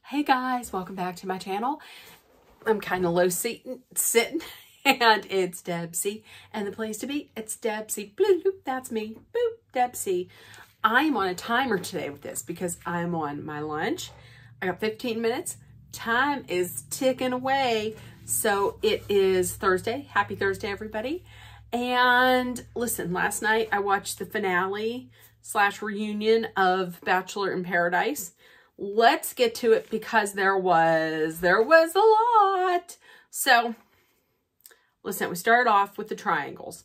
Hey guys, welcome back to my channel. I'm kind of low sitting and it's Debsy, and the place to be, it's Debsy. Bloop, bloop, that's me. Boop, Debsy. I'm on a timer today with this because I'm on my lunch. I got 15 minutes. Time is ticking away. So it is Thursday. Happy Thursday, everybody. And listen, last night I watched the finale / reunion of Bachelor in Paradise. Let's get to it because there was a lot. So listen, we started off with the triangles.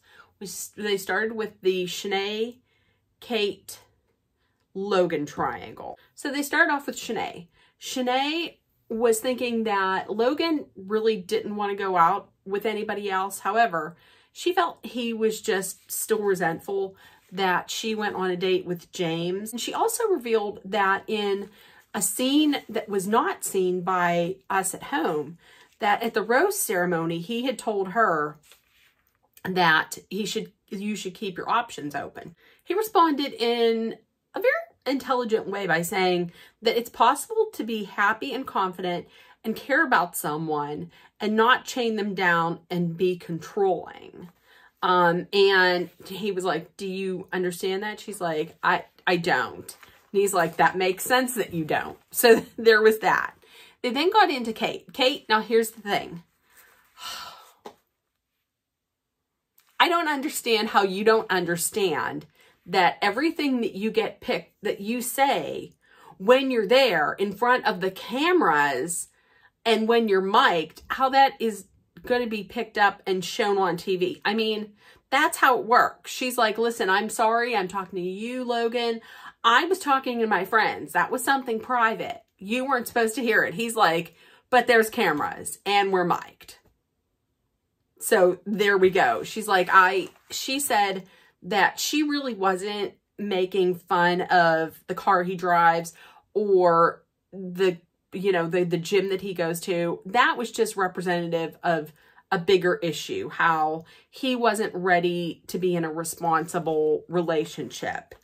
They started with the Shanae, Kate, Logan triangle. So they started off with Shanae. Shanae was thinking that Logan really didn't want to go out with anybody else. However, she felt he was just still resentful that she went on a date with James. And she also revealed that in a scene that was not seen by us at home, that at the rose ceremony, he had told her that you should keep your options open. He responded in a very intelligent way by saying that it's possible to be happy and confident and care about someone and not chain them down and be controlling. And he was like, do you understand that? She's like, I don't. And he's like, that makes sense that you don't. So there was that. They then got into Kate. Kate, now here's the thing. I don't understand how you don't understand that everything that you get picked, that you say when you're there in front of the cameras and when you're mic'd, how that is going to be picked up and shown on TV. I mean, that's how it works. She's like, listen, I'm sorry. I'm talking to you, Logan. I was talking to my friends. That was something private. You weren't supposed to hear it. He's like, but there's cameras and we're mic'd. So there we go. She's like, she said that she really wasn't making fun of the car he drives or the gym that he goes to. That was just representative of a bigger issue, how he wasn't ready to be in a responsible relationship.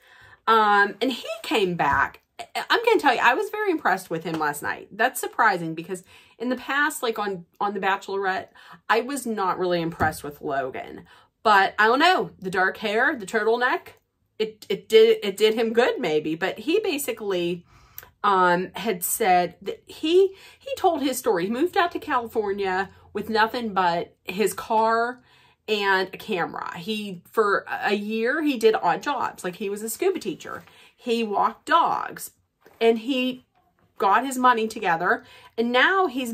And he came back. I'm going to tell you, I was very impressed with him last night. That's surprising because in the past, like on The Bachelorette, I was not really impressed with Logan. But I don't know, the dark hair, the turtleneck, it did him good maybe. But he basically had said that he told his story. He moved out to California with nothing but his car and a camera. For a year, he did odd jobs. Like he was a scuba teacher. He walked dogs and he got his money together. And now he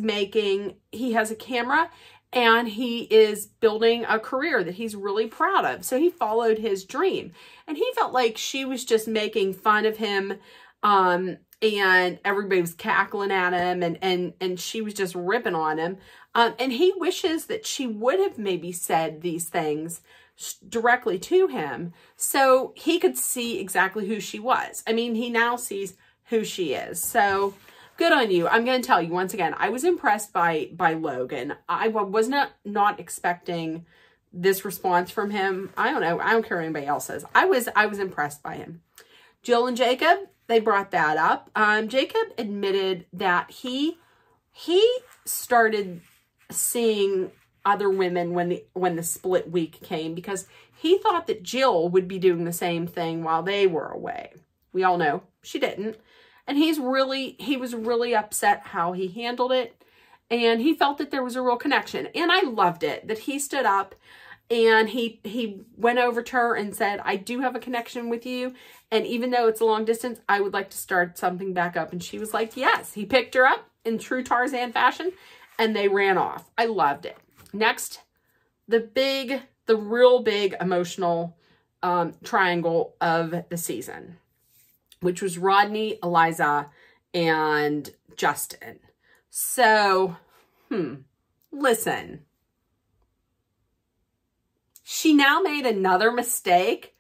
has a camera and he is building a career that he's really proud of. So he followed his dream and he felt like she was just making fun of him. And everybody was cackling at him and she was just ripping on him. And he wishes that she would have maybe said these things directly to him so he could see exactly who she was. I mean, he now sees who she is. So good on you. I'm going to tell you once again, I was impressed by Logan. I was not expecting this response from him. I don't know. I don't care what anybody else says. I was impressed by him. Jill and Jacob, they brought that up. Jacob admitted that he started seeing other women when the split week came because he thought that Jill would be doing the same thing while they were away. We all know she didn't. And he was really upset how he handled it. And he felt that there was a real connection. And I loved it that he stood up and he went over to her and said, I do have a connection with you. And even though it's a long distance, I would like to start something back up. And she was like, yes. He picked her up in true Tarzan fashion and they ran off. I loved it. Next, the real big emotional triangle of the season, which was Rodney, Eliza, and Justin. So, listen. She now made another mistake.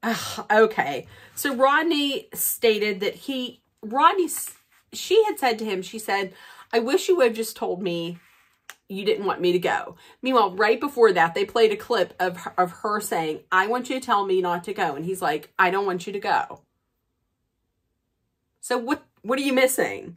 Ugh, okay. So Rodney stated that she had said to him, she said, I wish you would have just told me you didn't want me to go. Meanwhile, right before that, they played a clip of her saying, I want you to tell me not to go. And he's like, I don't want you to go. So what are you missing?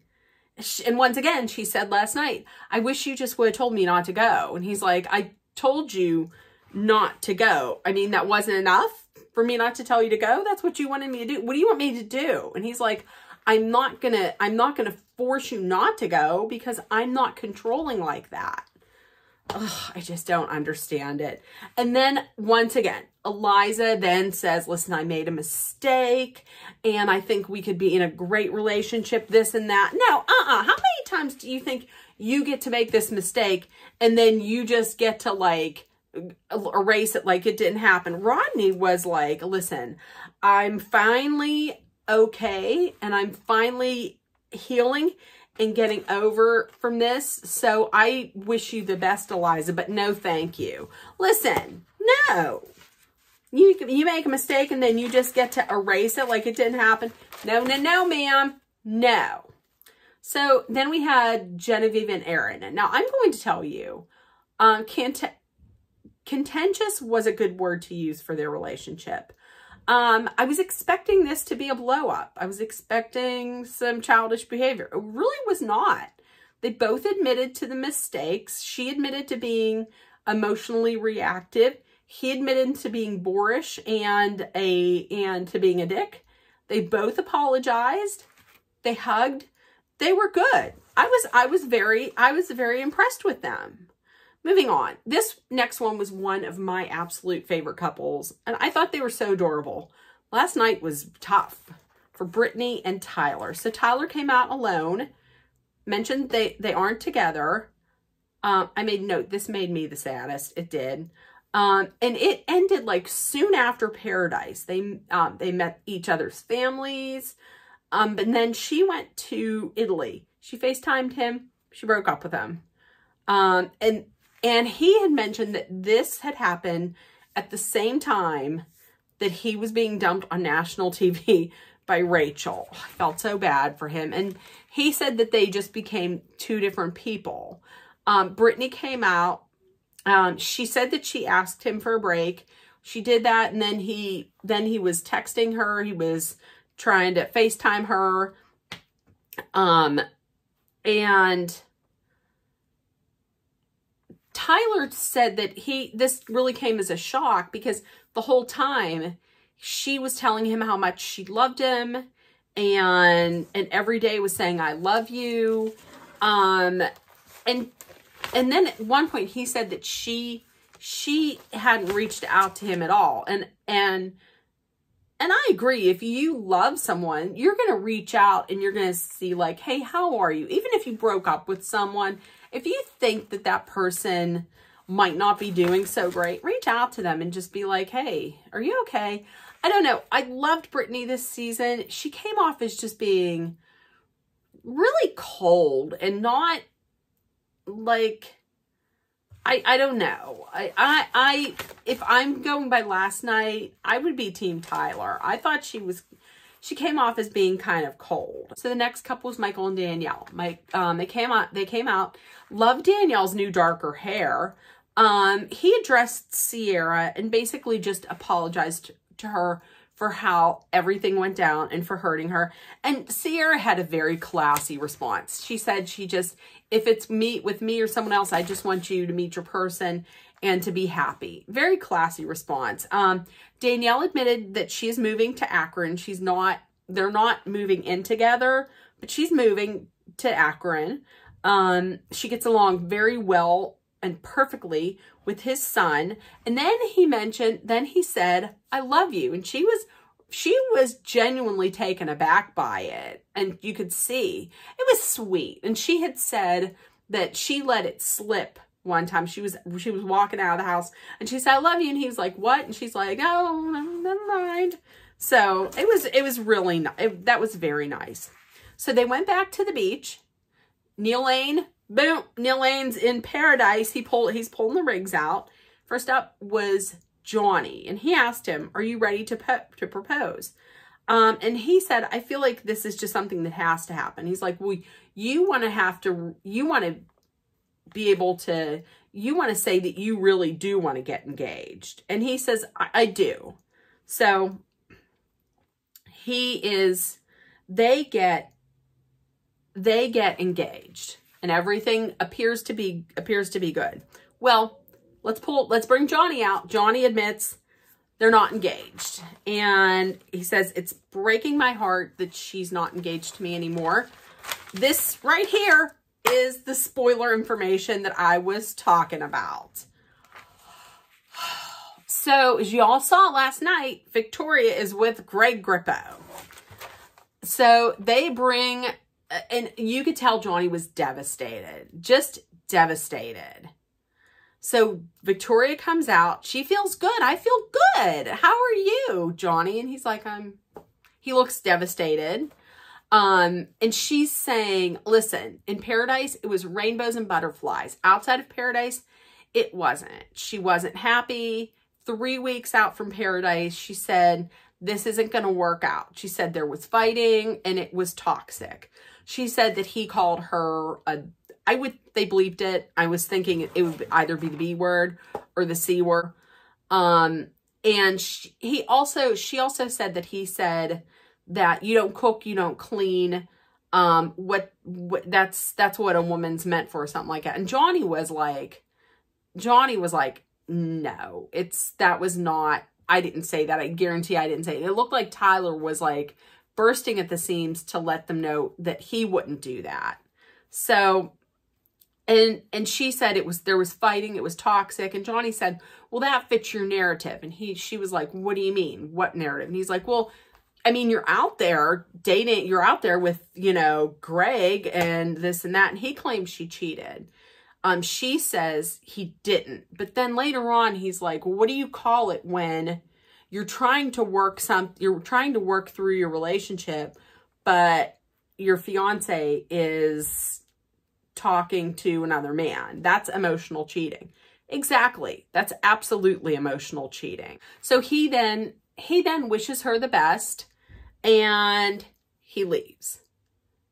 And once again, she said last night, I wish you just would have told me not to go. And he's like, I told you not to go. I mean, that wasn't enough for me not to tell you to go. That's what you wanted me to do. What do you want me to do? And he's like, I'm not gonna force you not to go because I'm not controlling like that. Ugh, I just don't understand it. And then once again, Eliza then says, listen, I made a mistake and I think we could be in a great relationship, this and that. No, how many times do you think you get to make this mistake and then you just get to like erase it like it didn't happen? Rodney was like, listen, I'm finally okay and I'm finally healing and getting over from this. So I wish you the best, Eliza, but no, thank you. Listen, no. You make a mistake and then you just get to erase it like it didn't happen. No, ma'am. No. So then we had Genevieve and Aaron. Now I'm going to tell you, contentious was a good word to use for their relationship. I was expecting this to be a blow up. I was expecting some childish behavior. It really was not. They both admitted to the mistakes. She admitted to being emotionally reactive. He admitted to being boorish and to being a dick. They both apologized. They hugged. They were good. I was very impressed with them. Moving on. This next one was one of my absolute favorite couples, and I thought they were so adorable. Last night was tough for Brittany and Tyler. So Tyler came out alone, mentioned they aren't together. I made note, this made me the saddest. It did. And it ended like soon after Paradise. They met each other's families. But then she went to Italy. She FaceTimed him. She broke up with him. And he had mentioned that this had happened at the same time that he was being dumped on national TV by Rachel. I felt so bad for him. And he said that they just became two different people. Brittany came out. She said that she asked him for a break. She did that. And then he was texting her. He was trying to FaceTime her. And Tyler said that this really came as a shock because the whole time she was telling him how much she loved him and every day was saying, I love you. And then at one point he said that she hadn't reached out to him at all. And I agree. If you love someone, you're going to reach out and you're going to see like, hey, how are you? Even if you broke up with someone, if you think that that person might not be doing so great, reach out to them and just be like, hey, are you okay? I don't know. I loved Brittany this season. She came off as just being really cold and not like, I don't know. If I'm going by last night, I would be Team Tyler. I thought she came off as being kind of cold. So the next couple was Michael and Danielle. They came out, loved Danielle's new darker hair. He addressed Sierra and basically just apologized to her for how everything went down and for hurting her. And Sierra had a very classy response. She said if it's with me or someone else, I just want you to meet your person and to be happy. Very classy response. Danielle admitted that she is moving to Akron. They're not moving in together, but she's moving to Akron. She gets along very well and perfectly with his son. And then he said, I love you. And she was genuinely taken aback by it. And you could see it was sweet. And she had said that she let it slip one time. She was walking out of the house and she said, I love you. And he was like, what? And she's like, oh, never mind. So it was really nice. That was very nice. So they went back to the beach. Neil Lane, boom. Neil Lane's in Paradise. He's pulling the rigs out. First up was Johnny. And he asked him, are you ready to propose? And he said, I feel like this is just something that has to happen. He's like, well, you want to say that you really do want to get engaged. And he says, I do. So they get they get engaged and everything appears to be good. Well, let's bring Johnny out. Johnny admits they're not engaged. And he says, it's breaking my heart that she's not engaged to me anymore. This right here is the spoiler information that I was talking about. So, as you all saw last night, Victoria is with Greg Grippo. So, they bring, and you could tell Johnny was devastated. Just devastated. So, Victoria comes out. She feels good. I feel good. How are you, Johnny? And he's like, he looks devastated. And she's saying, listen, in paradise, it was rainbows and butterflies. Outside of paradise, it wasn't. She wasn't happy. 3 weeks out from paradise, she said, this isn't going to work out. She said there was fighting and it was toxic. She said that he called her they bleeped it. I was thinking it would either be the B word or the C word. And she also said that he said that you don't cook, you don't clean. That's what a woman's meant for, or something like that. And Johnny was like, no, that was not, I didn't say that. I guarantee I didn't say it. It looked like Tyler was like bursting at the seams to let them know that he wouldn't do that. So, and she said there was fighting, it was toxic. And Johnny said, well, that fits your narrative. And she was like, what do you mean? What narrative? And he's like, well, I mean, you're out there dating, you're out there with, Greg and this and that. And he claims she cheated. She says he didn't. But then later on, he's like, well, what do you call it when you're trying to work through your relationship, but your fiance is talking to another man? That's emotional cheating. Exactly. That's absolutely emotional cheating. So he then wishes her the best and he leaves.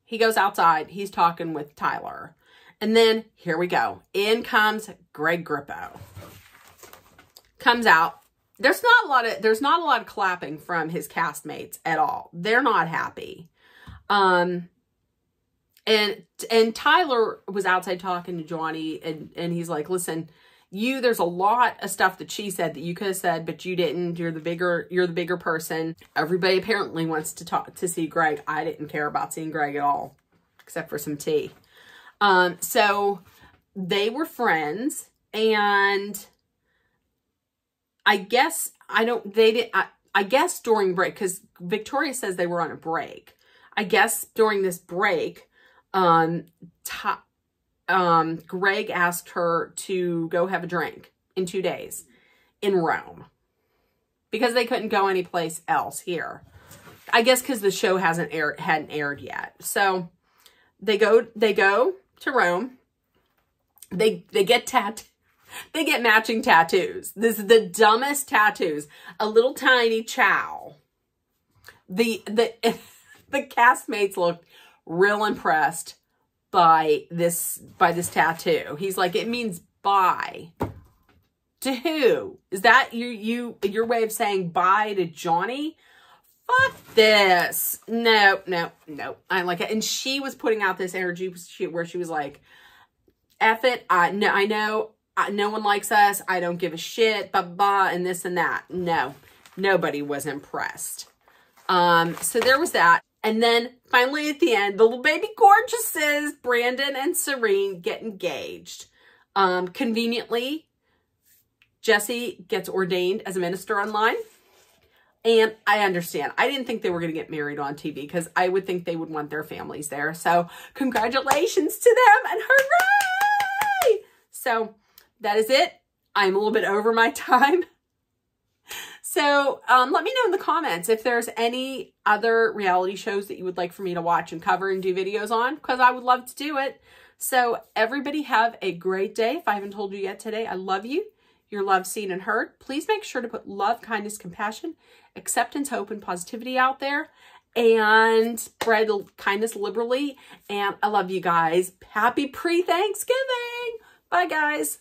He goes outside. He's talking with Tyler. And then here we go. In comes Greg Grippo. Comes out. There's not a lot of clapping from his castmates at all. They're not happy. And Tyler was outside talking to Johnny and he's like, listen, there's a lot of stuff that she said that you could have said, but you didn't. You're the bigger person. Everybody apparently wants to see Greg. I didn't care about seeing Greg at all, except for some tea. So they were friends, and I guess during break, because Victoria says they were on a break. I guess during this break, Greg asked her to go have a drink in 2 days in Rome because they couldn't go anyplace else here. I guess because the show hadn't aired yet. So they go to Rome. They get matching tattoos. This is the dumbest tattoos. A little tiny chow. The castmates looked real impressed by this tattoo. He's like, it means bye. To who? Is that your way of saying bye to Johnny? Fuck this. No. I like it. And she was putting out this energy where she was like, F it. I know no one likes us. I don't give a shit. And this and that. No, nobody was impressed. So there was that. And then finally at the end, the little baby gorgeouses, Brandon and Serene, get engaged. Conveniently, Jesse gets ordained as a minister online. And I understand. I didn't think they were going to get married on TV because I would think they would want their families there. So congratulations to them and hooray! So that is it. I'm a little bit over my time. So let me know in the comments if there's any other reality shows that you would like for me to watch and cover and do videos on, because I would love to do it. So everybody have a great day. If I haven't told you yet today, I love you. You're loved, seen, and heard. Please make sure to put love, kindness, compassion, acceptance, hope, and positivity out there, and spread kindness liberally. And I love you guys. Happy pre-Thanksgiving. Bye, guys.